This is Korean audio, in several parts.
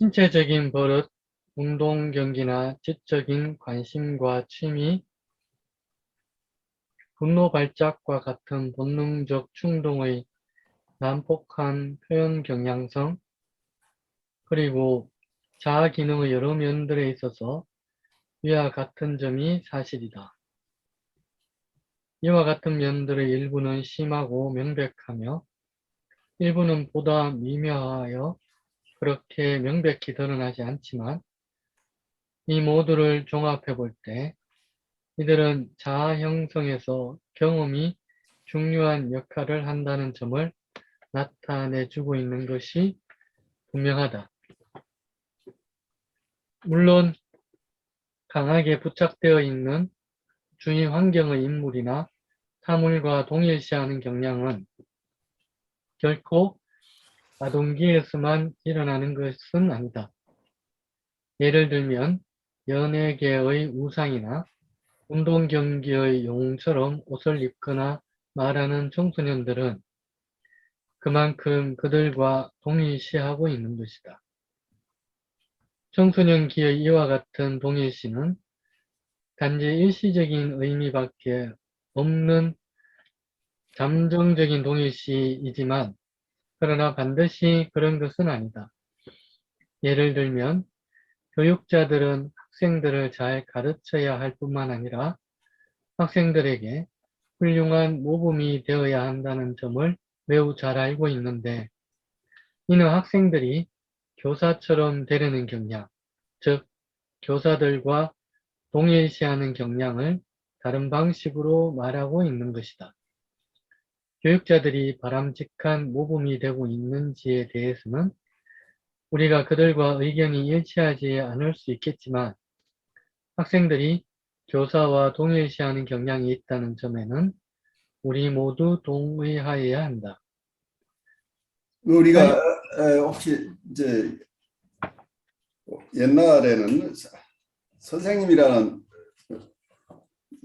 신체적인 버릇, 운동 경기나 지적인 관심과 취미, 분노 발작과 같은 본능적 충동의 난폭한 표현 경향성, 그리고 자아 기능의 여러 면들에 있어서 위와 같은 점이 사실이다. 이와 같은 면들의 일부는 심하고 명백하며 일부는 보다 미묘하여 그렇게 명백히 드러나지 않지만 이 모두를 종합해 볼 때 이들은 자아 형성에서 경험이 중요한 역할을 한다는 점을 나타내주고 있는 것이 분명하다. 물론 강하게 부착되어 있는 주위 환경의 인물이나 사물과 동일시하는 경향은 결코 아동기에서만 일어나는 것은 아니다. 예를 들면 연예계의 우상이나 운동 경기의 영웅처럼 옷을 입거나 말하는 청소년들은 그만큼 그들과 동일시하고 있는 것이다. 청소년기의 이와 같은 동일시는 단지 일시적인 의미밖에 없는 잠정적인 동일시이지만 그러나 반드시 그런 것은 아니다. 예를 들면 교육자들은 학생들을 잘 가르쳐야 할 뿐만 아니라 학생들에게 훌륭한 모범이 되어야 한다는 점을 매우 잘 알고 있는데 이는 학생들이 교사처럼 되려는 경향, 즉 교사들과 동일시하는 경향을 다른 방식으로 말하고 있는 것이다. 교육자들이 바람직한 모범이 되고 있는지에 대해서는 우리가 그들과 의견이 일치하지 않을 수 있겠지만 학생들이 교사와 동일시하는 경향이 있다는 점에는 우리 모두 동의하여야 한다. 우리가 혹시 이제 옛날에는 선생님이라는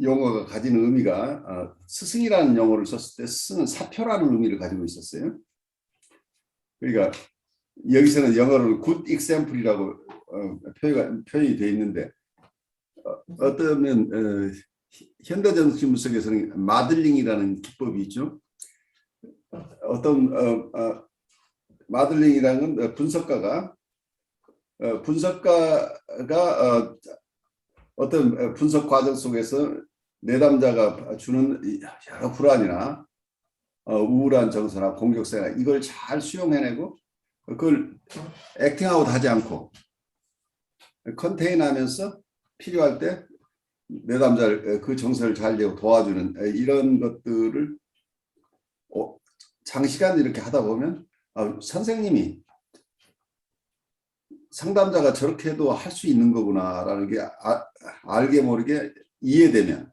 용어가 가진 의미가 스승이라는 용어를 썼을 때 스승은 사표라는 의미를 가지고 있었어요. 그러니까 여기서는 영어로 good example이라고 표현이 되어 있는데 어떠면 현대정신분석에서는 마들링이라는 기법이 있죠. 어떤 마들링이라는 건 분석가가 어떤 분석 과정 속에서 내담자가 주는 여러 불안이나 우울한 정서나 공격성이나 이걸 잘 수용해내고 그걸 액팅아웃 하지 않고 컨테인하면서 필요할 때 내담자를 그 정서를 잘 내고 도와주는 이런 것들을 장시간 이렇게 하다 보면 선생님이 상담자가 저렇게도 할 수 있는 거구나라는 게 알게 모르게 이해되면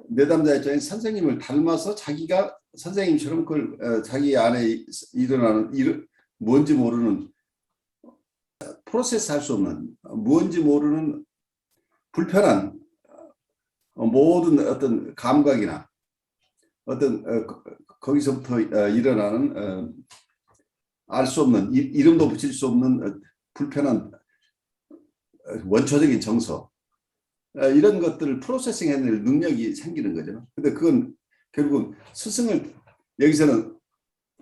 내담자 입장에 선생님을 닮아서 자기가 선생님처럼 그걸 자기 안에 일어나는 뭔지 모르는 프로세스 할 수 없는 뭔지 모르는 불편한 모든 어떤 감각이나 어떤 거기서부터 일어나는 알 수 없는 이름도 붙일 수 없는 불편한 원초적인 정서 이런 것들을 프로세싱 해낼 능력이 생기는 거죠. 근데 그건 결국은 스승을 여기서는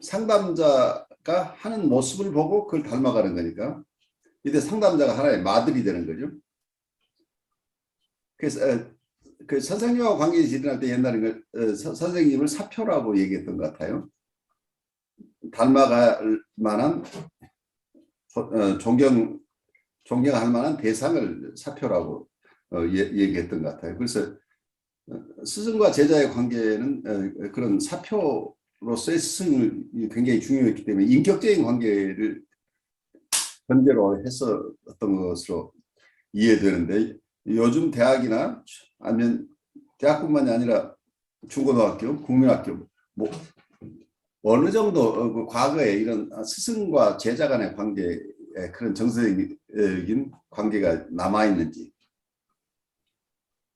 상담자가 하는 모습을 보고 그걸 닮아가는 거니까 이때 상담자가 하나의 마들이 되는 거죠. 그래서 그 선생님하고 관계에서 일어날 때 옛날에 선생님을 사표라고 얘기했던 것 같아요. 닮아갈 만한 존경할 만한 대상을 사표라고 얘기했던 것 같아요. 그래서 스승과 제자의 관계는 그런 사표로서의 스승이 굉장히 중요했기 때문에 인격적인 관계를 전제로 했었던 것으로 이해되는데 요즘 대학이나 아니면 대학뿐만이 아니라 중고등학교, 국민학교 뭐 어느 정도 그 과거에 이런 스승과 제자 간의 관계에 그런 정서적인 관계가 남아있는지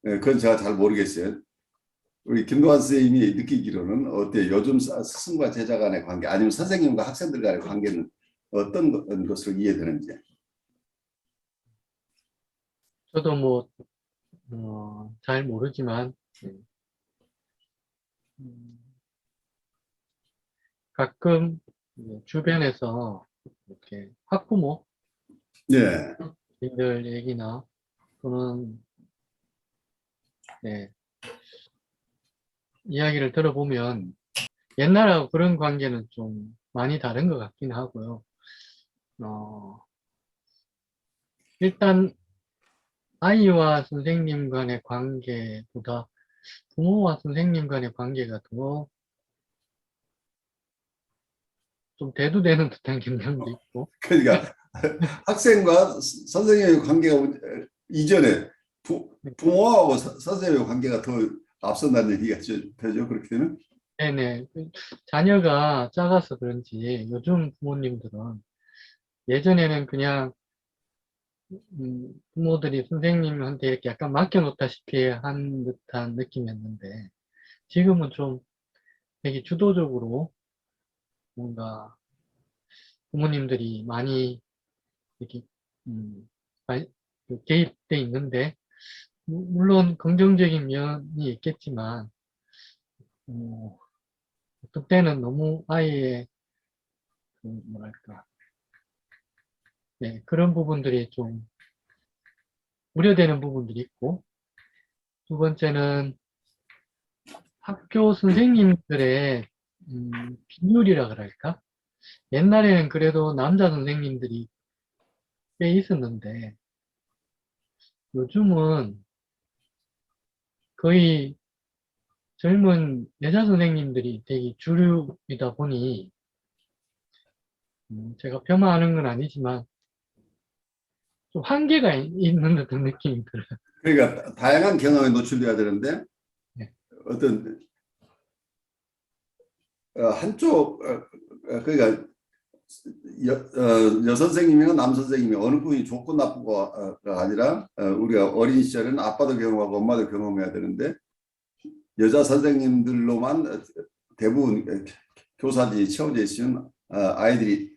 그건 제가 잘 모르겠어요. 우리 김도환 선생님이 느끼기로는 어때요? 요즘 스승과 제자 간의 관계 아니면 선생님과 학생들 간의 관계는 어떤 것으로 이해되는지. 저도 뭐, 잘 모르지만, 음, 가끔 주변에서 이렇게 학부모, 네. 들 얘기나 또는 네, 이야기를 들어보면 옛날하고 그런 관계는 좀 많이 다른 것 같긴 하고요. 일단 아이와 선생님 간의 관계보다 부모와 선생님 간의 관계가 더 좀 대두되는 듯한 경향도 있고, 그러니까 학생과 선생님의 관계가 이전에 부모하고 선생님의 관계가 더 앞선다는 얘기가 되죠. 그렇게 되면. 네네. 자녀가 작아서 그런지 요즘 부모님들은 예전에는 그냥 부모들이 선생님한테 이렇게 약간 맡겨놓다시피 한 듯한 느낌이었는데 지금은 좀 되게 주도적으로 뭔가 부모님들이 많이 이렇게 음, 개입돼 있는데 물론 긍정적인 면이 있겠지만 그때는 너무 아이의 뭐랄까 네, 그런 부분들이 좀 우려되는 부분들이 있고 두 번째는 학교 선생님들의 비율이라 그럴까? 옛날에는 그래도 남자 선생님들이 꽤 있었는데 요즘은 거의 젊은 여자 선생님들이 되게 주류이다 보니 제가 폄하하는 건 아니지만 좀 한계가 있는 듯한 느낌이 들어요. 그러니까 다양한 경험에 노출돼야 되는데 네. 어떤 한쪽 그러니까 여선생님이나 남선생님이 어느 분이 좋고 나쁘고가 아니라 우리가 어린 시절에는 아빠도 경험하고 엄마도 경험해야 되는데 여자 선생님들로만 대부분 교사들이 채워져 있으면 아이들이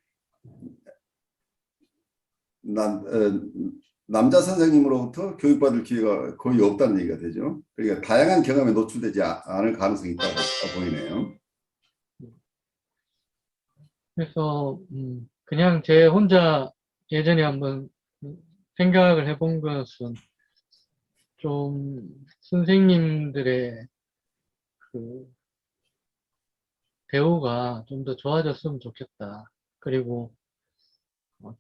남자 선생님으로부터 교육받을 기회가 거의 없다는 얘기가 되죠. 그러니까 다양한 경험에 노출되지 않을 가능성이 있다고 보이네요. 그래서 그냥 제 혼자 예전에 한번 생각을 해본 것은 좀 선생님들의 그 대우가 좀 더 좋아졌으면 좋겠다. 그리고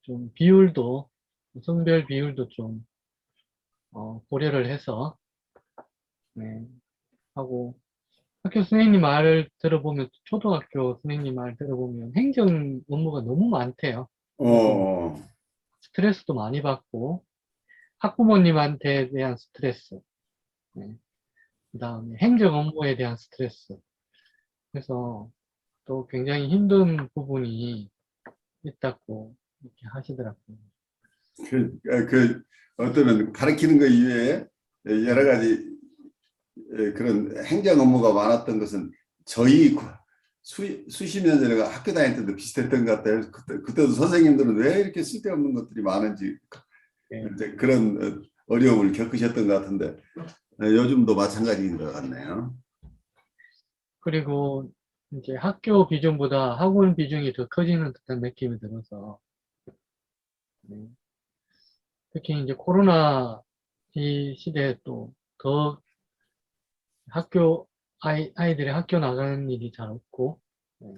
좀 비율도 성별 비율도 좀 고려를 해서 네, 하고 학교 선생님 말을 들어보면 초등학교 선생님 말 들어보면 행정 업무가 너무 많대요. 그래서 어, 스트레스도 많이 받고 학부모님한테 대한 스트레스, 네, 그다음에 행정 업무에 대한 스트레스. 그래서 또 굉장히 힘든 부분이 있다고 이렇게 하시더라고요. 그 어쩌면 가르치는 것 이외에 여러 네, 가지 그런 행정 업무가 많았던 것은 저희 수십 년 전에 학교 다닐 때도 비슷했던 것 같아요. 그때도 선생님들은 왜 이렇게 쓸데없는 것들이 많은지 네. 이제 그런 어려움을 겪으셨던 것 같은데 요즘도 마찬가지인 것 같네요. 그리고 이제 학교 비중보다 학원 비중이 더 커지는 듯한 느낌이 들어서 네. 특히 이제 코로나 이 시대에 또 더 아이들이 학교 나가는 일이 잘 없고 네.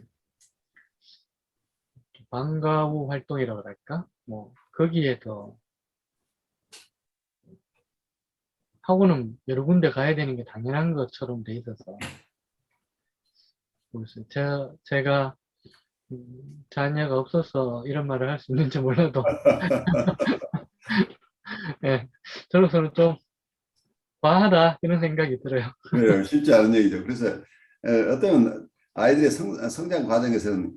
방과 후 활동이라고 할까? 뭐 거기에 더 학원은 여러 군데 가야 되는 게 당연한 것처럼 돼 있어서 모르겠어요. 제가 자녀가 없어서 이런 말을 할 수 있는지 몰라도 예, 저로서는 좀 과하다 이런 생각이 들어요. 네, 쉽지 않은 얘기죠. 그래서 어떤 아이들의 성장 과정에서는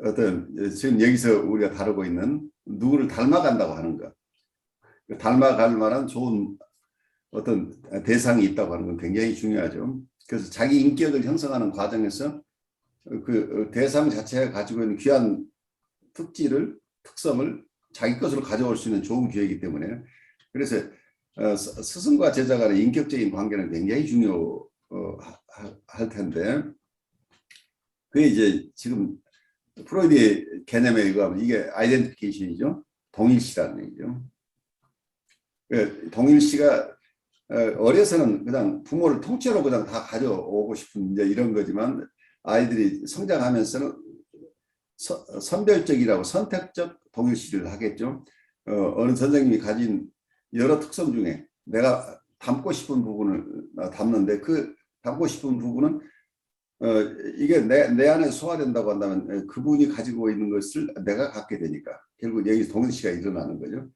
어떤 지금 여기서 우리가 다루고 있는 누구를 닮아간다고 하는 것, 닮아갈 만한 좋은 어떤 대상이 있다고 하는 건 굉장히 중요하죠. 그래서 자기 인격을 형성하는 과정에서 그 대상 자체가 가지고 있는 귀한 특성을 자기 것으로 가져올 수 있는 좋은 기회이기 때문에 그래서 스승과 제자 간의 인격적인 관계는 굉장히 중요할 텐데 그게 이제 지금 프로이드의 개념에 의하면 이게 아이덴티피케이션이죠. 동일시라는 얘기죠. 동일시가 어려서는 그냥 부모를 통째로 그냥 다 가져오고 싶은 이제 이런 거지만 아이들이 성장하면서는 선별적이라고 선택적 동일시를 하겠죠. 어느 선생님이 가진 여러 특성 중에 내가 담고 싶은 부분을 담는데 그 담고 싶은 부분은 이게 내 안에 소화된다고 한다면 그분이 가지고 있는 것을 내가 갖게 되니까 결국 여기 동일시가 일어나는 거죠.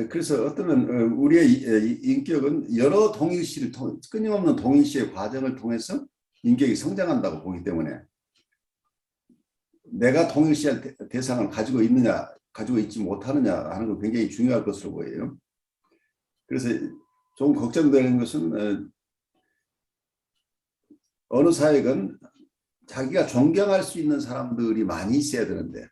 그래서 어쩌면 우리의 인격은 여러 동일시를 끊임없는 동일시의 과정을 통해서 인격이 성장한다고 보기 때문에 내가 동일시할 대상을 가지고 있느냐 가지고 있지 못하느냐 하는 건 굉장히 중요할 것으로 보여요. 그래서 좀 걱정되는 것은 어느 사회건 자기가 존경할 수 있는 사람들이 많이 있어야 되는데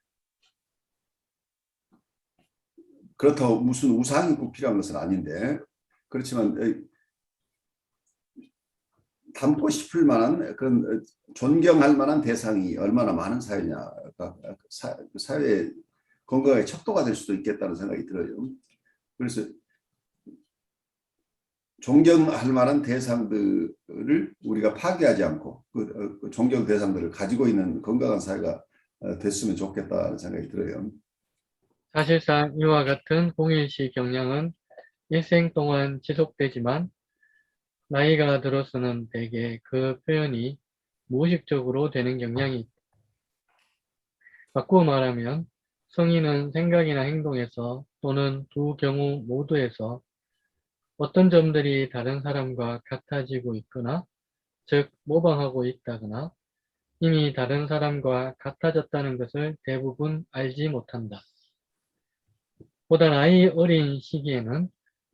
그렇다고 무슨 우상이 꼭 필요한 것은 아닌데 그렇지만 닮고 싶을 만한 그런 존경할 만한 대상이 얼마나 많은 사회냐가 사회의 건강에 척도가 될 수도 있겠다는 생각이 들어요. 그래서 존경할 만한 대상들을 우리가 파괴하지 않고 그 존경 대상들을 가지고 있는 건강한 사회가 됐으면 좋겠다는 생각이 들어요. 사실상 이와 같은 동일시 경향은 일생 동안 지속되지만 나이가 들어서는 대개 그 표현이 무의식적으로 되는 경향이 있다. 바꾸어 말하면 성인은 생각이나 행동에서 또는 두 경우 모두에서 어떤 점들이 다른 사람과 같아지고 있거나 즉 모방하고 있다거나 이미 다른 사람과 같아졌다는 것을 대부분 알지 못한다. 보다 나이 어린 시기에는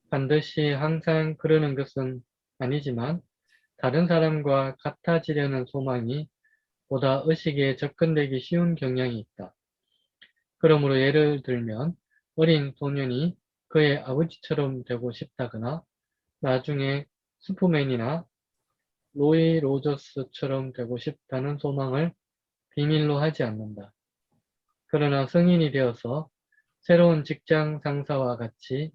반드시 항상 그러는 것은 아니지만 다른 사람과 같아지려는 소망이 보다 의식에 접근되기 쉬운 경향이 있다. 그러므로 예를 들면 어린 소년이 그의 아버지처럼 되고 싶다거나 나중에 슈퍼맨이나 로이 로저스처럼 되고 싶다는 소망을 비밀로 하지 않는다. 그러나 성인이 되어서 새로운 직장 상사와 같이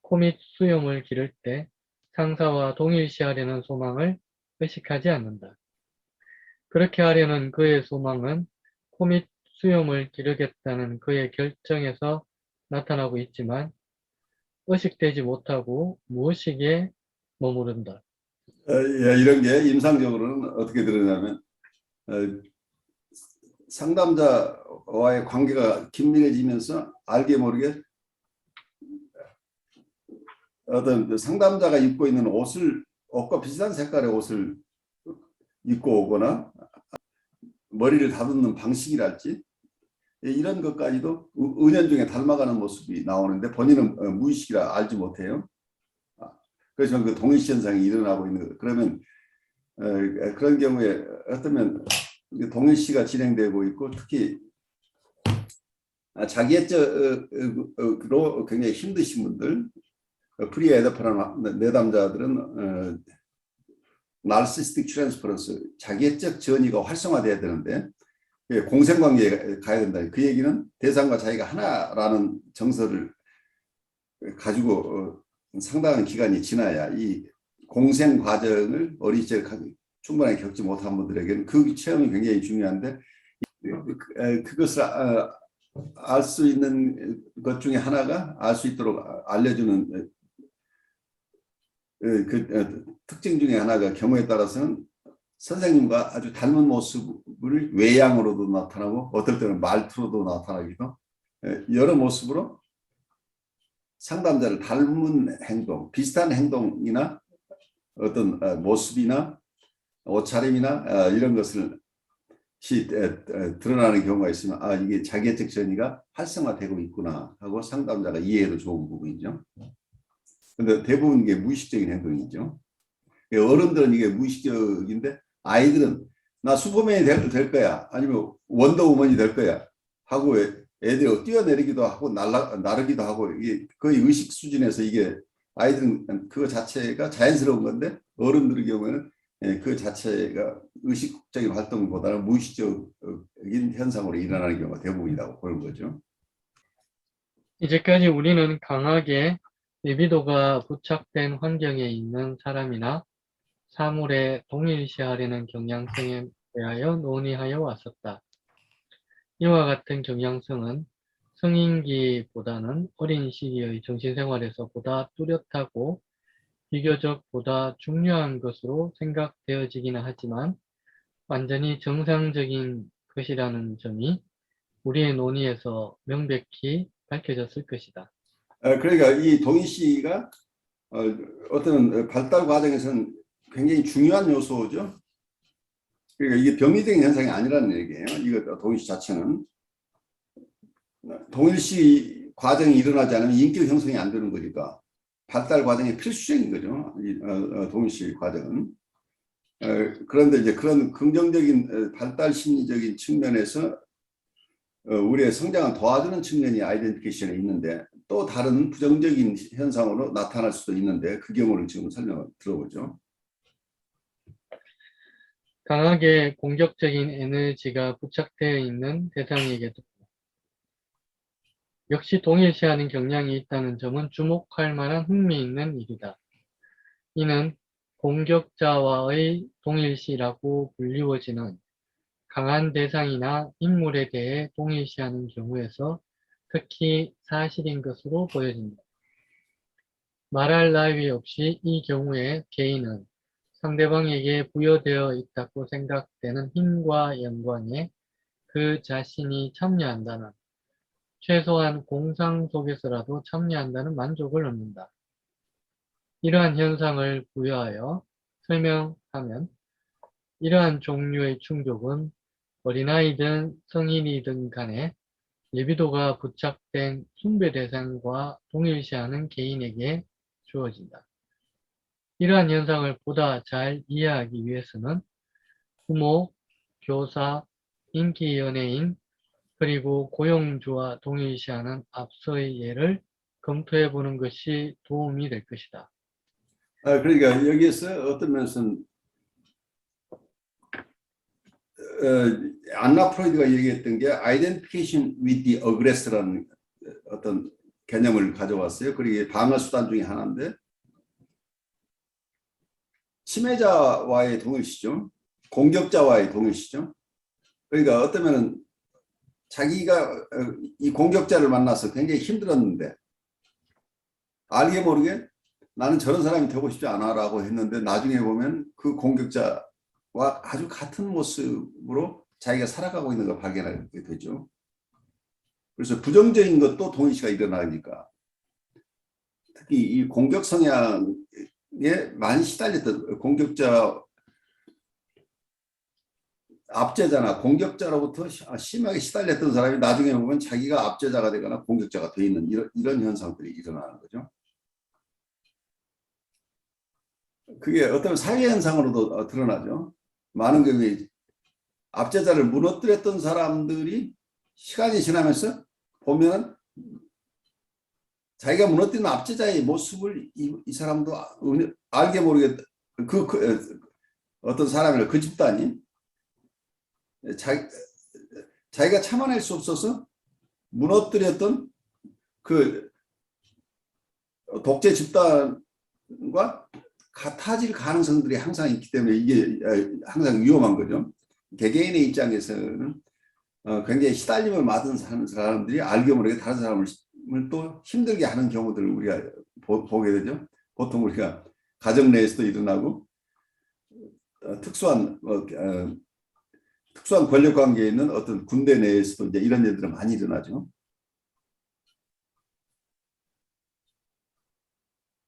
코밋 수염을 기를 때 상사와 동일시하려는 소망을 의식하지 않는다. 그렇게 하려는 그의 소망은 코밋 수염을 기르겠다는 그의 결정에서 나타나고 있지만 의식되지 못하고 무의식에 머무른다. 이런 게 임상적으로는 어떻게 들으냐면 상담자와의 관계가 긴밀해지면서 알게 모르게 어떤 상담자가 입고 있는 옷과 비슷한 색깔의 옷을 입고 오거나 머리를 다듬는 방식이랄지 이런 것까지도 은연중에 닮아가는 모습이 나오는데 본인은 무의식이라 알지 못해요. 그래서 그 동일시 현상이 일어나고 있는 거. 그러면 그런 경우에 어쩌면 동일시가 진행되고 있고 특히 자기애적으로 굉장히 힘드신 분들 프리에더퍼런 내담자들은 나르시스틱 트랜스퍼런스 자기애적 전이가 활성화돼야 되는데 공생관계에 가야 된다. 그 얘기는 대상과 자기가 하나라는 정서를 가지고 상당한 기간이 지나야 이 공생 과정을 어린 시절 충분하게 겪지 못한 분들에게는 그 체험이 굉장히 중요한데 그것을 알 수 있는 것 중에 하나가 알 수 있도록 알려주는 그 특징 중에 하나가 경우에 따라서는 선생님과 아주 닮은 모습을 외양으로도 나타나고 어떨 때는 말투로도 나타나기도 여러 모습으로 상담자를 닮은 행동, 비슷한 행동이나 어떤 모습이나 옷차림이나 이런 것을 드러나는 경우가 있으면 이게 자기애적 전이가 활성화되고 있구나 하고 상담자가 이해해도 좋은 부분이죠. 그런데 대부분 이게 무의식적인 행동이죠. 어른들은 이게 무의식적인데 아이들은 나 슈퍼맨이 될 거야 아니면 원더우먼이 될 거야 하고 애들이 뛰어내리기도 하고 나르기도 하고 이게 거의 의식 수준에서 이게 아이들은 그거 자체가 자연스러운 건데 어른들의 경우에는 그 자체가 의식적인 활동보다는 무의식적인 현상으로 일어나는 경우가 대부분이라고 보는 거죠. 이제까지 우리는 강하게 리비도가 부착된 환경에 있는 사람이나 사물에 동일시하려는 경향성에 대하여 논의하여 왔었다. 이와 같은 경향성은 성인기보다는 어린 시기의 정신생활에서 보다 뚜렷하고 비교적 보다 중요한 것으로 생각되어지기는 하지만 완전히 정상적인 것이라는 점이 우리의 논의에서 명백히 밝혀졌을 것이다. 그러니까 이 동희 씨가 어떤 발달 과정에서는 굉장히 중요한 요소죠. 그러니까 이게 병리적인 현상이 아니라는 얘기예요. 이거 동희 씨 자체는 동일시 과정이 일어나지 않으면 인격 형성이 안 되는 거니까 발달 과정의 필수적인 거죠. 동일시 과정은. 그런데 이제 그런 긍정적인 발달 심리적인 측면에서 우리의 성장을 도와주는 측면이 아이덴티피케이션에 있는데 또 다른 부정적인 현상으로 나타날 수도 있는데 그 경우를 지금 설명을 들어보죠. 강하게 공격적인 에너지가 부착되어 있는 대상에게도 역시 동일시하는 경향이 있다는 점은 주목할 만한 흥미있는 일이다. 이는 공격자와의 동일시라고 불리워지는 강한 대상이나 인물에 대해 동일시하는 경우에서 특히 사실인 것으로 보여진다. 말할 나위 없이 이 경우에 개인은 상대방에게 부여되어 있다고 생각되는 힘과 영광에 그 자신이 참여한다는, 최소한 공상 속에서라도 참여한다는 만족을 얻는다. 이러한 현상을 부여하여 설명하면 이러한 종류의 충족은 어린아이든 성인이든 간에 리비도가 부착된 숭배 대상과 동일시하는 개인에게 주어진다. 이러한 현상을 보다 잘 이해하기 위해서는 부모, 교사, 인기 연예인, 그리고 고용주와 동일시하는 앞서의 예를 검토해 보는 것이 도움이 될 것이다. 그러니까 여기에서 어떤 면에서는 안나 프로이드가 얘기했던 게 identification with the aggressor라는 어떤 개념을 가져왔어요. 그리고 방어 수단 중에 하나인데 침해자와의 동일시죠. 공격자와의 동일시죠. 그러니까 어쩌면은 자기가 이 공격자를 만나서 굉장히 힘들었는데 알게 모르게 나는 저런 사람이 되고 싶지 않아라고 했는데 나중에 보면 그 공격자와 아주 같은 모습으로 자기가 살아가고 있는 걸 발견하게 되죠. 그래서 부정적인 것도 동일시가 일어나니까 특히 이 공격 성향에 많이 시달렸던 공격자 압제자나 공격자로부터 심하게 시달렸던 사람이 나중에 보면 자기가 압제자가 되거나 공격자가 되어 있는 이런 현상들이 일어나는 거죠. 그게 어떤 사회 현상으로도 드러나죠. 많은 경우에 압제자를 무너뜨렸던 사람들이 시간이 지나면서 보면 자기가 무너뜨린 압제자의 모습을 이 사람도 알게 모르게 어떤 사람이나 그 집단이 자기가 참아낼 수 없어서 무너뜨렸던 그 독재 집단과 같아질 가능성들이 항상 있기 때문에 이게 항상 위험한 거죠. 개개인의 입장에서는 굉장히 시달림을 받은 사람들이 알게 모르게 다른 사람을 또 힘들게 하는 경우들을 우리가 보게 되죠. 보통 우리가 가정 내에서도 일어나고 특수한 권력 관계에 있는 어떤 군대 내에서도 이제 이런 일들은 많이 일어나죠.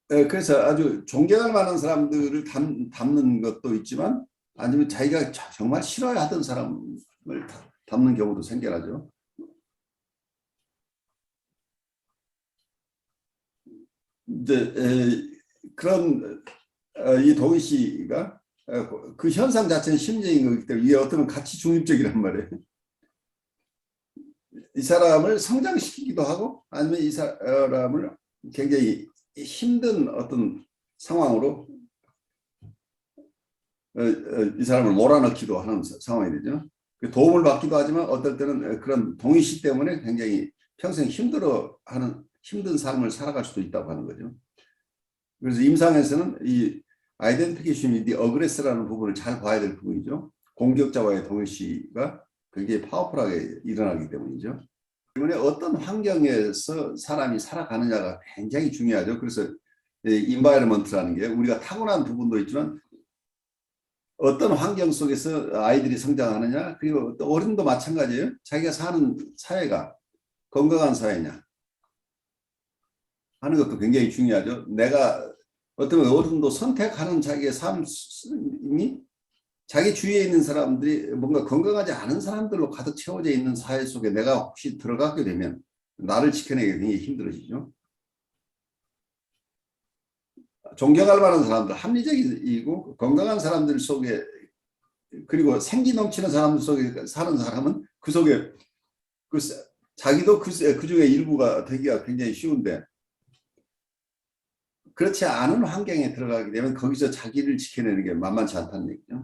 그래서 아주 존경할 만한 사람들을 담는 것도 있지만 아니면 자기가 정말 싫어하던 사람을 담는 경우도 생겨나죠. 이제 그런 이 동희 씨가 그 현상 자체는 심리적인 거기 때문에 이게 어떤 가치 중립적이란 말이에요. 이 사람을 성장시키기도 하고 아니면 이 사람을 굉장히 힘든 어떤 상황으로 이 사람을 몰아넣기도 하는 상황이 되죠. 도움을 받기도 하지만 어떨 때는 그런 동의시 때문에 굉장히 평생 힘들어하는 힘든 삶을 살아갈 수도 있다고 하는 거죠. 그래서 임상에서는 이 아이덴티피케이션 위드 어그레스라는 부분을 잘 봐야 될 부분이죠. 공격자와의 동의시가 굉장히 파워풀하게 일어나기 때문이죠. 때문에 어떤 환경에서 사람이 살아가느냐가 굉장히 중요하죠. 그래서 인바이러먼트라는 게 우리가 타고난 부분도 있지만 어떤 환경 속에서 아이들이 성장하느냐, 그리고 또 어른도 마찬가지예요. 자기가 사는 사회가 건강한 사회냐 하는 것도 굉장히 중요하죠. 내가 어떤 어른도 선택하는 자기의 삶이 자기 주위에 있는 사람들이 뭔가 건강하지 않은 사람들로 가득 채워져 있는 사회 속에 내가 혹시 들어가게 되면 나를 지켜내기 굉장히 힘들어지죠. 존경할 만한 사람들, 합리적이고 건강한 사람들 속에 그리고 생기 넘치는 사람들 속에 사는 사람은 그 속에 자기도 그 중에 일부가 되기가 굉장히 쉬운데 그렇지 않은 환경에 들어가게 되면 거기서 자기를 지켜내는 게 만만치 않다는 얘기죠.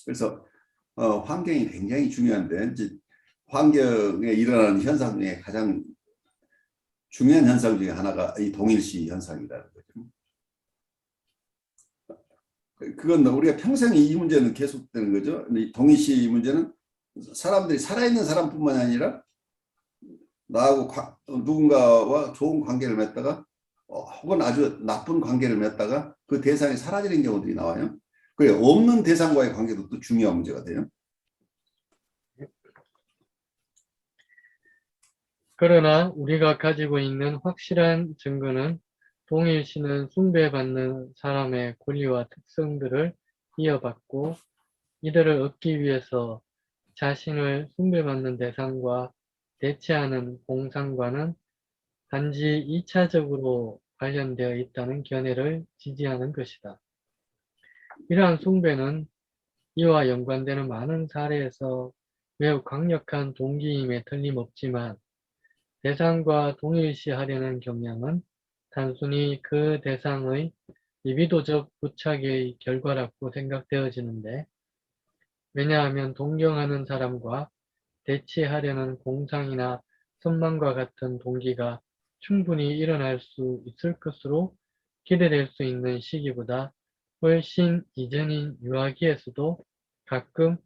그래서 환경이 굉장히 중요한데 이제 환경에 일어나는 현상 중에 가장 중요한 현상 중에 하나가 이 동일시 현상이라는 거죠. 그건 우리가 평생 이 문제는 계속되는 거죠. 이 동일시 문제는 사람들이 살아있는 사람뿐만 아니라 나하고 누군가와 좋은 관계를 맺다가 혹은 아주 나쁜 관계를 맺다가 그 대상이 사라지는 경우들이 나와요. 그래 없는 대상과의 관계도 또 중요한 문제가 돼요. 그러나 우리가 가지고 있는 확실한 증거는 동일시는 숭배받는 사람의 권리와 특성들을 이어받고 이들을 얻기 위해서 자신을 숭배받는 대상과 대체하는 공상과는 단지 2차적으로 관련되어 있다는 견해를 지지하는 것이다. 이러한 숭배는 이와 연관되는 많은 사례에서 매우 강력한 동기임에 틀림없지만 대상과 동일시하려는 경향은 단순히 그 대상의 리비도적 부착의 결과라고 생각되어지는데 왜냐하면 동경하는 사람과 대치하려는 공상이나 선망과 같은 동기가 충분히 일어날 수 있을 것으로 기대될 수 있는 시기보다 훨씬 이전인 유아기에서도 가끔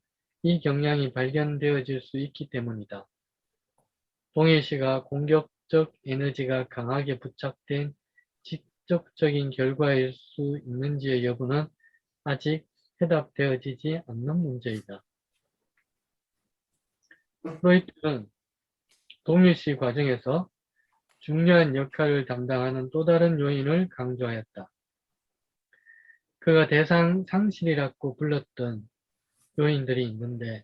이 경향이 발견되어질 수 있기 때문이다. 동일시가 공격적 에너지가 강하게 부착된 직접적인 결과일 수 있는지의 여부는 아직 해답되어지지 않는 문제이다. 프로이트는 동일시 과정에서 중요한 역할을 담당하는 또 다른 요인을 강조하였다. 그가 대상 상실이라고 불렀던 요인들이 있는데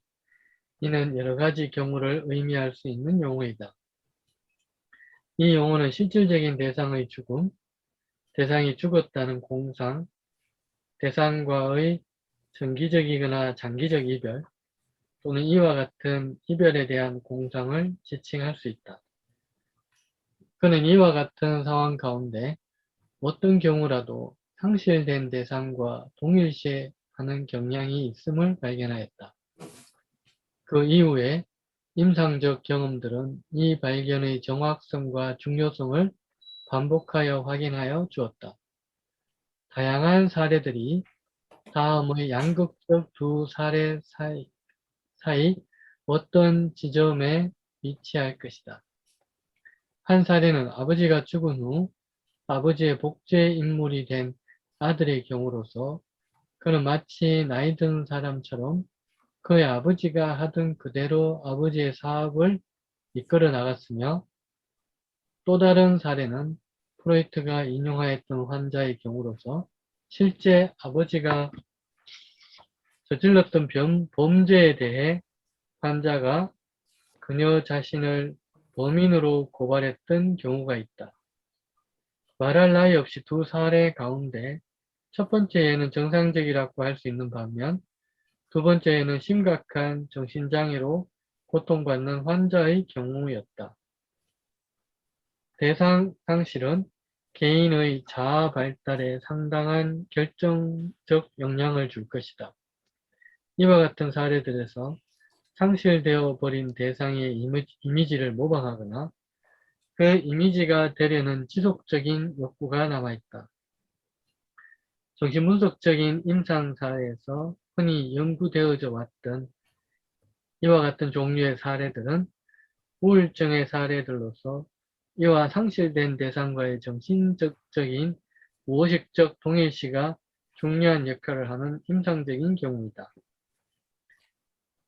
이는 여러 가지 경우를 의미할 수 있는 용어이다. 이 용어는 실질적인 대상의 죽음, 대상이 죽었다는 공상, 대상과의 정기적이거나 장기적 이별, 또는 이와 같은 이별에 대한 공상을 지칭할 수 있다. 그는 이와 같은 상황 가운데 어떤 경우라도 상실된 대상과 동일시하는 경향이 있음을 발견하였다. 그 이후에 임상적 경험들은 이 발견의 정확성과 중요성을 반복하여 확인하여 주었다. 다양한 사례들이 다음의 양극적 두 사례 사이 어떤 지점에 위치할 것이다. 한 사례는 아버지가 죽은 후 아버지의 복제 인물이 된 아들의 경우로서 그는 마치 나이 든 사람처럼 그의 아버지가 하던 그대로 아버지의 사업을 이끌어 나갔으며 또 다른 사례는 프로이트가 인용하였던 환자의 경우로서 실제 아버지가 저질렀던 범죄에 대해 환자가 그녀 자신을 범인으로 고발했던 경우가 있다. 말할 나위 없이 두 사례 가운데 첫 번째에는 정상적이라고 할 수 있는 반면 두 번째에는 심각한 정신장애로 고통받는 환자의 경우였다. 대상 상실은 개인의 자아 발달에 상당한 결정적 영향을 줄 것이다. 이와 같은 사례들에서 상실되어 버린 대상의 이미지를 모방하거나 그 이미지가 되려는 지속적인 욕구가 남아있다. 정신분석적인 임상사에서 흔히 연구되어져 왔던 이와 같은 종류의 사례들은 우울증의 사례들로서 이와 상실된 대상과의 정신적인 무의식적 동일시가 중요한 역할을 하는 임상적인 경우이다.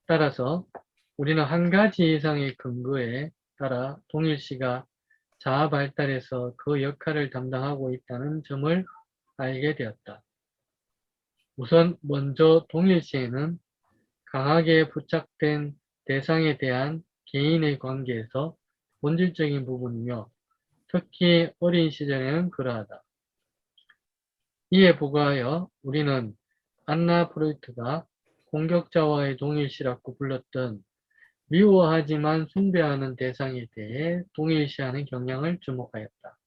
따라서 우리는 한 가지 이상의 근거에 따라 동일시가 자아 발달에서 그 역할을 담당하고 있다는 점을 알게 되었다. 우선 먼저 동일시에는 강하게 부착된 대상에 대한 개인의 관계에서 본질적인 부분이며 특히 어린 시절에는 그러하다. 이에 부과하여 우리는 안나 프로이트가 공격자와의 동일시라고 불렀던 미워하지만 숭배하는 대상에 대해 동일시하는 경향을 주목하였다.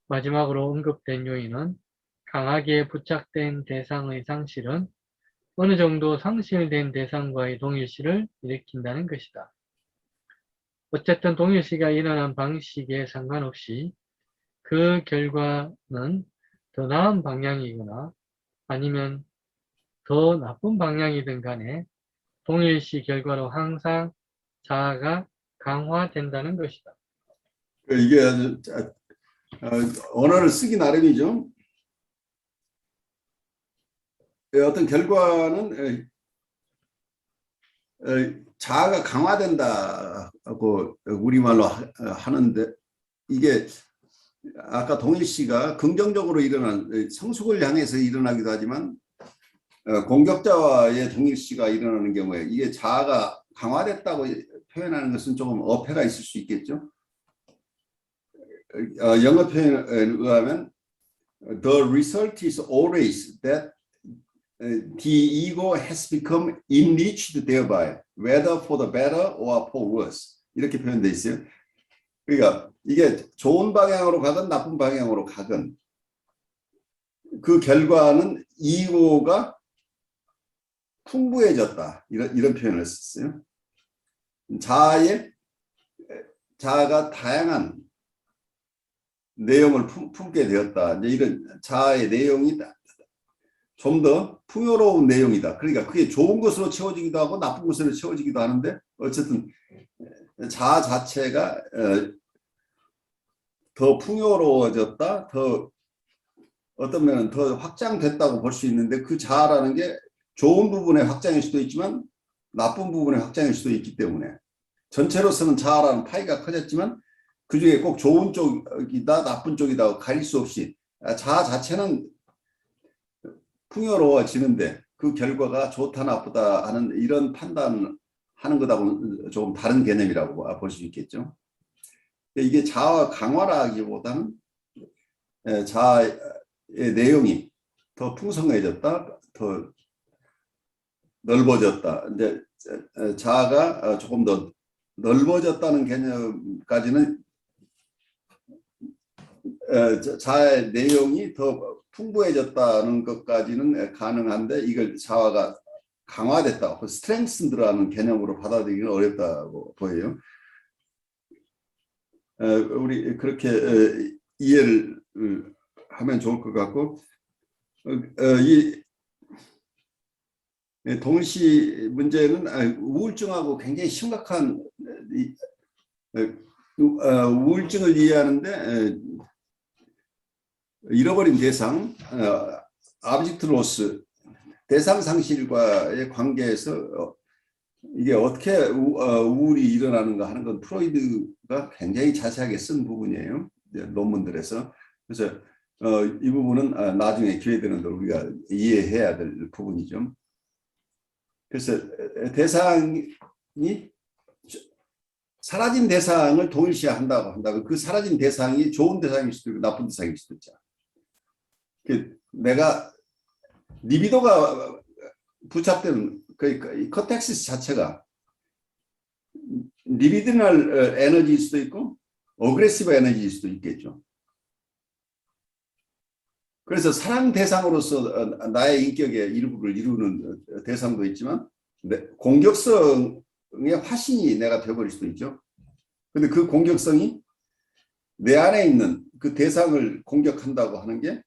마지막으로 언급된 요인은 강하게 부착된 대상의 상실은 어느 정도 상실된 대상과의 동일시를 일으킨다는 것이다. 어쨌든 동일시가 일어난 방식에 상관없이 그 결과는 더 나은 방향이거나 아니면 더 나쁜 방향이든 간에 동일시 결과로 항상 자아가 강화된다는 것이다. 이게 아주 언어를 쓰기 나름이죠. 어떤 결과는 자아가 강화된다고 우리말로 하는데 이게 아까 동일 씨가 긍정적으로 일어난 성숙을 향해서 일어나기도 하지만 공격자와의 동일 씨가 일어나는 경우에 이게 자아가 강화됐다고 표현하는 것은 조금 어폐가 있을 수 있겠죠. 영어 표현에 의하면 the result is always that the ego has become enriched thereby, whether for the better or for worse. 이렇게 표현되어 있어요. 그러니까 이게 좋은 방향으로 가든 나쁜 방향으로 가든 그 결과는 이고가 풍부해졌다. 이런 표현을 썼어요. 자아가 다양한 내용을 품게 되었다. 이제 이런 자아의 내용이 좀 더 풍요로운 내용이다. 그러니까 그게 좋은 것으로 채워지기도 하고 나쁜 것으로 채워지기도 하는데 어쨌든 자아 자체가 더 풍요로워졌다. 더 어떤 면은 더 확장됐다고 볼 수 있는데 그 자아라는 게 좋은 부분의 확장일 수도 있지만 나쁜 부분의 확장일 수도 있기 때문에 전체로서는 자아라는 파이가 커졌지만 그중에 꼭 좋은 쪽이다 나쁜 쪽이다 가릴 수 없이 자아 자체는 풍요로워지는데 그 결과가 좋다 나쁘다 하는 이런 판단하는 것하고는 조금 다른 개념이라고 볼 수 있겠죠. 이게 자아 강화라기보다는 자아의 내용이 더 풍성해졌다, 더 넓어졌다. 이제 자아가 조금 더 넓어졌다는 개념까지는 자아의 내용이 더 풍부해졌다는 것까지는 가능한데 이걸 자아가 강화됐다, 스트렝스드라는 개념으로 받아들이기는 어렵다고 보여요. 우리 그렇게 이해를 하면 좋을 것 같고 이 동일시 문제는 우울증하고 굉장히 심각한 우울증을 이해하는데 잃어버린 대상, 아브젝트 로스, 대상 상실과의 관계에서 이게 어떻게 우울이 일어나는가 하는 건 프로이드가 굉장히 자세하게 쓴 부분이에요. 논문들에서. 그래서 이 부분은 나중에 기회 되는 데 우리가 이해해야 될 부분이죠. 그래서 대상이 사라진 대상을 동일시한다고 한다면 그 사라진 대상이 좋은 대상일 수도 있고 나쁜 대상일 수도 있죠. 내가 리비도가 부착된 그 컨텍스트 자체가 리비디널 에너지일 수도 있고 어그레시브 에너지일 수도 있겠죠. 그래서 사랑 대상으로서 나의 인격의 일부를 이루는 대상도 있지만 공격성의 화신이 내가 되어버릴 수도 있죠. 근데 그 공격성이 내 안에 있는 그 대상을 공격한다고 하는 게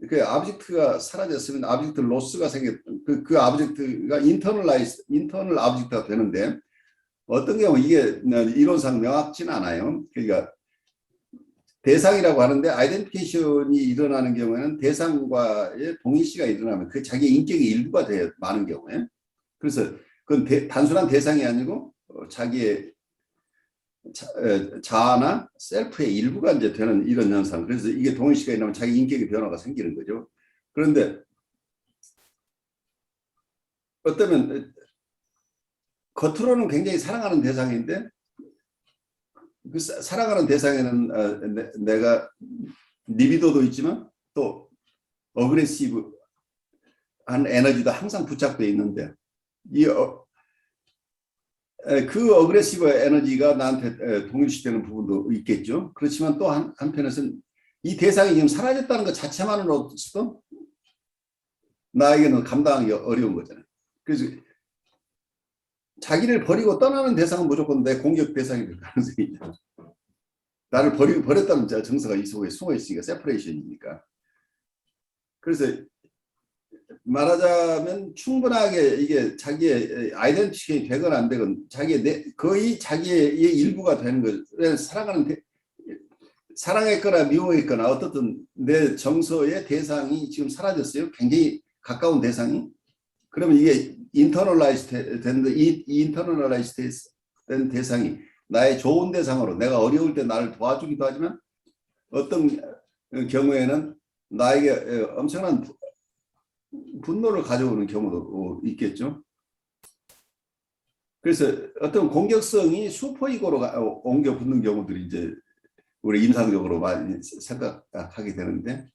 그 아브젝트가 사라졌으면 아브젝트 로스가 그 아브젝트가 인터널 아브젝트가 되는데 어떤 경우 이게 이론상 명확지는 않아요. 그러니까 대상이라고 하는데 아이덴티피케이션이 일어나는 경우에는 대상과의 동일시가 일어나면 그 자기 인격의 일부가 돼요. 많은 경우에. 그래서 그건 단순한 대상이 아니고 자기의 자아나 셀프의 일부가 이제 되는 이런 현상. 그래서 이게 동일시가 일어나면 자기 인격의 변화가 생기는 거죠. 그런데 어쩌면 겉으로는 굉장히 사랑하는 대상인데 그 사랑하는 대상에는 내가 리비도도 있지만 또 어그레시브한 에너지도 항상 부착되어 있는데 그 어그레시브 에너지가 나한테 동일시되는 부분도 있겠죠. 그렇지만 또 한편에서는 이 대상이 지금 사라졌다는 것 자체만으로도 나에게는 감당하기 어려운 거잖아요. 그래서 자기를 버리고 떠나는 대상은 무조건 내 공격 대상이 될 가능성이 있죠. 나를 버렸다는 정서가 이 속에 숨어 있으니까 세퍼레이션이니까. 그래서 말하자면 충분하게 이게 자기의 아이덴티티가 되건 안 되건 거의 자기의 일부가 되는 거예요. 사랑했거나 미워했거나 어떻든 내 정서의 대상이 지금 사라졌어요. 굉장히 가까운 대상이. 그러면 이게 인터널라이즈 되는데 이 인터널라이즈 된 대상이 나의 좋은 대상으로 내가 어려울 때 나를 도와주기도 하지만 어떤 경우에는 나에게 엄청난 분노를 가져오는 경우도 있겠죠. 그래서 어떤 공격성이 슈퍼이고로 옮겨 붙는 경우들이 이제 우리 임상적으로 많이 생각하게 되는데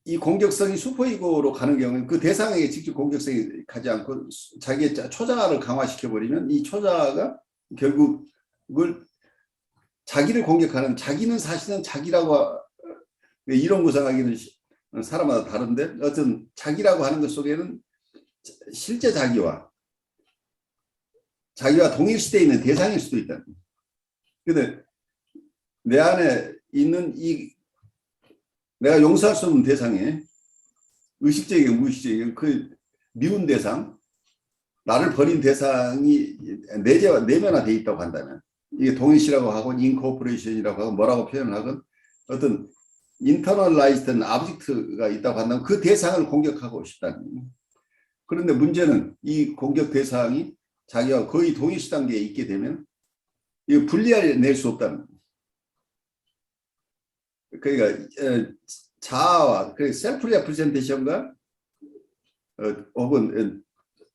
이 공격성이 슈퍼이고로 가는 경우는 그 대상에게 직접 공격성이 가지 않고 자기의 초자아를 강화시켜버리면 이 초자아가 결국 그걸 자기를 공격하는 자기는 사실은 자기라고 이론 구성하기는 사람마다 다른데 어떤 자기라고 하는 것 속에는 실제 자기와 동일시되어 있는 대상일 수도 있다. 근데 내 안에 있는 내가 용서할 수 없는 대상에 의식적이고 무의식적인 그 미운 대상, 나를 버린 대상이 내면화되어 있다고 한다면 이게 동일시라고 하고 인코퍼레이션이라고 하고 뭐라고 표현을 하건 어떤 인터널라이즈된 아브젝트가 있다고 한다면 그 대상을 공격하고 싶다는 거예요. 그런데 문제는 이 공격 대상이 자기와 거의 동일시 단계에 있게 되면 이거 분리해낼 수 없다는 거예요. 그러니까 자아와 셀프 레프레젠테이션과 혹은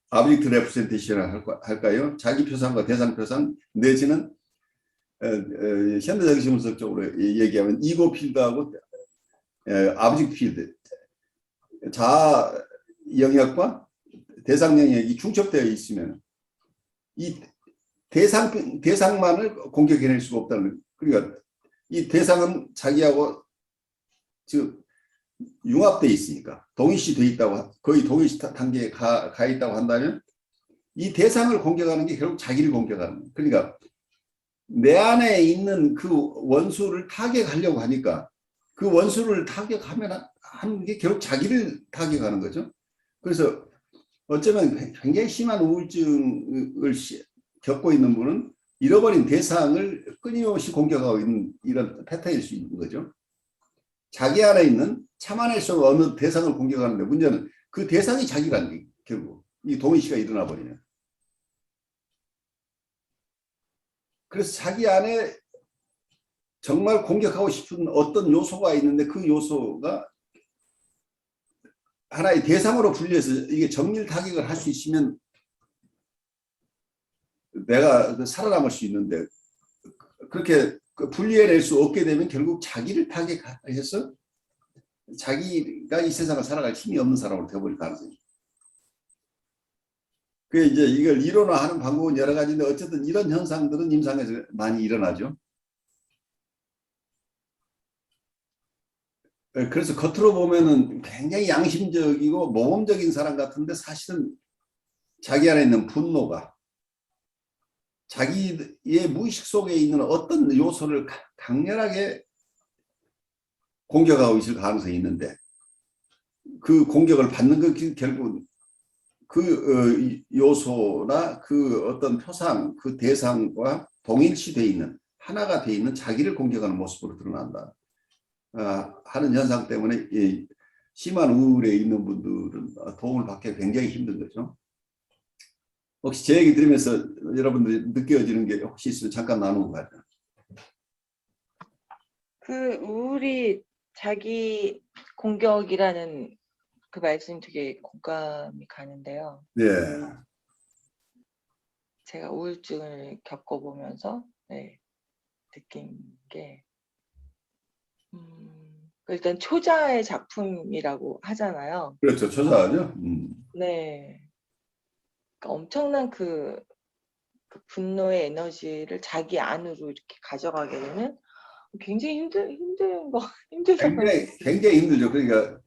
아브젝트 레프레젠테이션을 할까요? 자기 표상과 대상 표상 내지는 현대적 심리학적으로 얘기하면 이고 필드하고 아브젝트 필드 자아 영역과 대상 영역이 중첩되어 있으면 이 대상만을 공격해낼 수가 없다는. 그러니까 이 대상은 자기하고 지금 융합되어 있으니까 동일시되어 있다고 거의 동일시 단계에 가 있다고 한다면 이 대상을 공격하는 게 결국 자기를 공격하는 거예요. 그러니까 내 안에 있는 그 원수를 타격하려고 하니까 그 원수를 타격하면 하는 게 결국 자기를 타격하는 거죠. 그래서 어쩌면 굉장히 심한 우울증을 겪고 있는 분은 잃어버린 대상을 끊임없이 공격하고 있는 이런 패턴일 수 있는 거죠. 자기 안에 있는 참아낼 수 없는 어느 대상을 공격하는데 문제는 그 대상이 자기라는 게 결국 이 동일시가 일어나 버리면. 그래서 자기 안에 정말 공격하고 싶은 어떤 요소가 있는데 그 요소가 하나의 대상으로 분리해서 이게 정밀 타격을 할 수 있으면 내가 살아남을 수 있는데 그렇게 분리해낼 수 없게 되면 결국 자기를 타격해서 자기가 이 세상을 살아갈 힘이 없는 사람으로 되어버릴 가능성이. 그 이제 이걸 이론화하는 방법은 여러 가지인데 어쨌든 이런 현상들은 임상에서 많이 일어나죠. 그래서 겉으로 보면은 굉장히 양심적이고 모범적인 사람 같은데 사실은 자기 안에 있는 분노가 자기의 무의식 속에 있는 어떤 요소를 강렬하게 공격하고 있을 가능성이 있는데 그 공격을 받는 것 결국 그 요소나 그 어떤 표상, 그 대상과 동일시되어 있는 하나가 되어 있는 자기를 공격하는 모습으로 드러난다 하는 현상 때문에 심한 우울에 있는 분들은 도움을 받기 굉장히 힘든 거죠. 혹시 제 얘기 들으면서 여러분들이 느껴지는 게 혹시 있으면 잠깐 나누고 가죠. 그 우울이 자기 공격이라는 그 말씀 되게 공감이 가는데요. 네. 제가 우울증을 겪어보면서 느낀 게 일단 초자의 작품이라고 하잖아요. 그렇죠. 초자하죠. 네. 그러니까 엄청난 그 분노의 에너지를 자기 안으로 이렇게 가져가게 되면 굉장히 힘들잖아요. 굉장히 힘들죠. 그러니까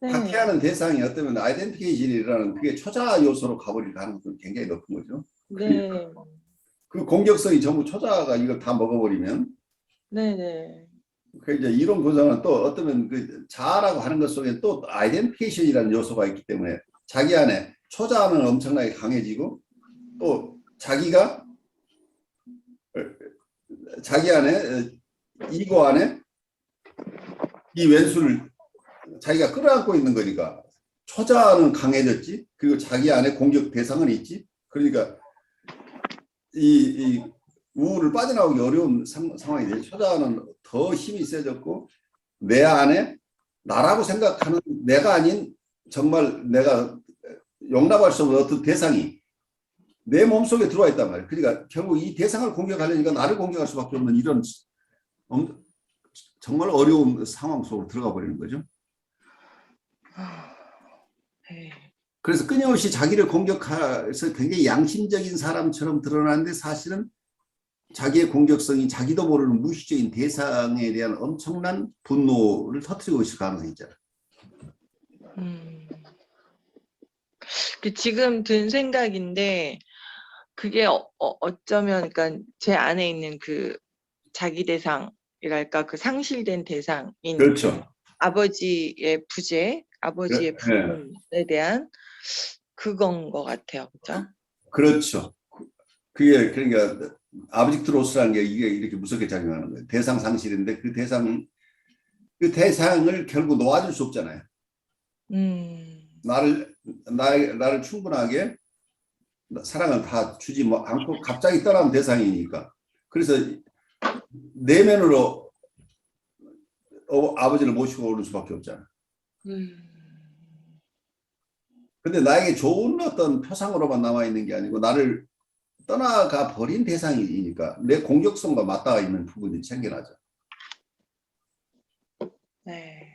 네. 학대하는 대상이 어쩌면 아이덴티케이션이라는 그게 초자 요소로 가버릴 가능성이 굉장히 높은 거죠. 네. 그 공격성이 전부 초자가 이걸 다 먹어버리면 네네. 그 이제 이론 구성은 또 어쩌면 그 자아라고 하는 것 속에 또 아이덴티케이션이라는 요소가 있기 때문에 자기 안에 초자는 엄청나게 강해지고 또 자기가 자기 안에 이고 안에 이 왼수를 자기가 끌어안고 있는 거니까 초자는 강해졌지. 그리고 자기 안에 공격 대상은 있지. 그러니까 이 우울을 빠져나오기 어려운 상황이 되죠. 초자는 더 힘이 세졌고 내 안에 나라고 생각하는 내가 아닌 정말 내가 용납할 수 없는 어떤 대상이 내 몸속에 들어와 있단 말이에요. 그러니까 결국 이 대상을 공격하려니까 나를 공격할 수밖에 없는 이런 정말 어려운 상황 속으로 들어가 버리는 거죠. 그래서 끊임없이 자기를 공격해서 굉장히 양심적인 사람처럼 드러나는데 사실은 자기의 공격성이 자기도 모르는 무의식적인 대상에 대한 엄청난 분노를 터뜨리고 있을 가능성이 있잖아요. 그 지금 든 생각인데 그게 어쩌면 그러니까 제 안에 있는 그 자기 대상이랄까 그 상실된 대상인 그렇죠. 아버지의 부재, 아버지의 네. 부분에 대한 그건 것 같아요. 그렇죠? 그렇죠. 그게 그러니까 아브젝트로스라는 게 이게 이렇게 무섭게 작용하는 거예요. 대상 상실인데 그 대상을 결국 놓아줄 수 없잖아요. 나를 충분하게 사랑을 다 주지 않고 갑자기 떠나는 대상이니까. 그래서 내면으로 아버지를 모시고 오는 수밖에 없잖아. 근데 나에게 좋은 어떤 표상으로만 남아있는 게 아니고 나를 떠나가 버린 대상이니까 내 공격성과 맞닿아 있는 부분이 생겨나죠. 네.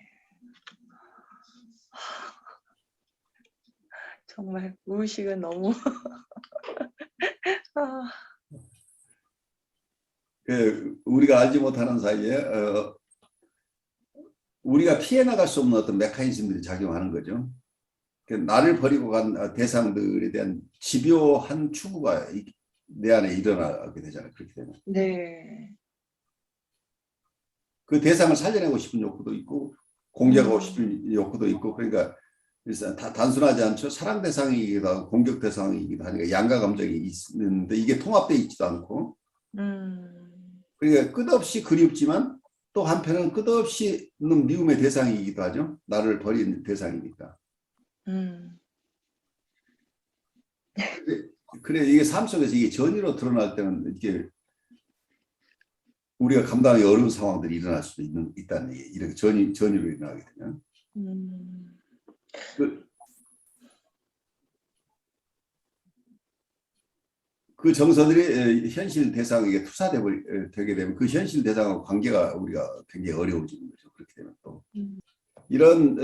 정말 무의식은 너무 우리가 알지 못하는 사이에 우리가 피해 나갈 수 없는 어떤 메커니즘들이 작용하는 거죠. 나를 버리고 간 대상들에 대한 집요한 추구가 내 안에 일어나게 되잖아요. 그렇게 되면. 네. 그 대상을 살려내고 싶은 욕구도 있고 공격하고 싶은 욕구도 있고 그러니까 단순하지 않죠. 사랑 대상이기도 하고 공격 대상이기도 하니까 양가 감정이 있는데 이게 통합되어 있지도 않고 그러니까 끝없이 그립지만 또 한편은 끝없이 있는 미움의 대상이기도 하죠. 나를 버린 대상이니까. 그래 이게 삶 속에서 이게 전이로 드러날 때는 이게 우리가 감당하기 어려운 상황들이 일어날 수도 있다는 얘기. 이렇게 전이로 일어나게 되면. 그 정서들이 현실 대상에게 투사되게 되면 그 현실 대상하고 관계가 우리가 굉장히 어려워지는 거죠. 그렇게 되면 또 이런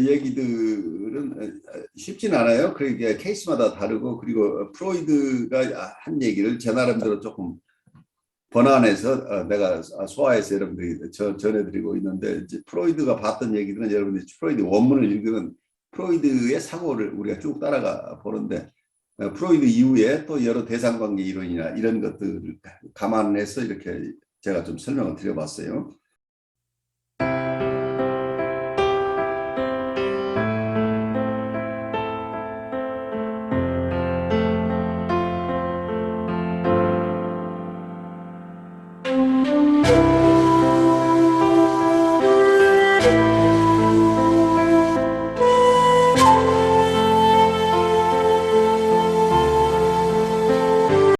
얘기들은 쉽진 않아요. 그러니까 케이스마다 다르고, 그리고 프로이드가 한 얘기를 제 나름대로 조금 번안해서 내가 소화해서 여러분들이 전해드리고 있는데, 이제 프로이드가 봤던 얘기들은 여러분들이 프로이드 원문을 읽으면 프로이드의 사고를 우리가 쭉 따라가 보는데, 프로이드 이후에 또 여러 대상관계 이론이나 이런 것들을 감안해서 이렇게 제가 좀 설명을 드려봤어요.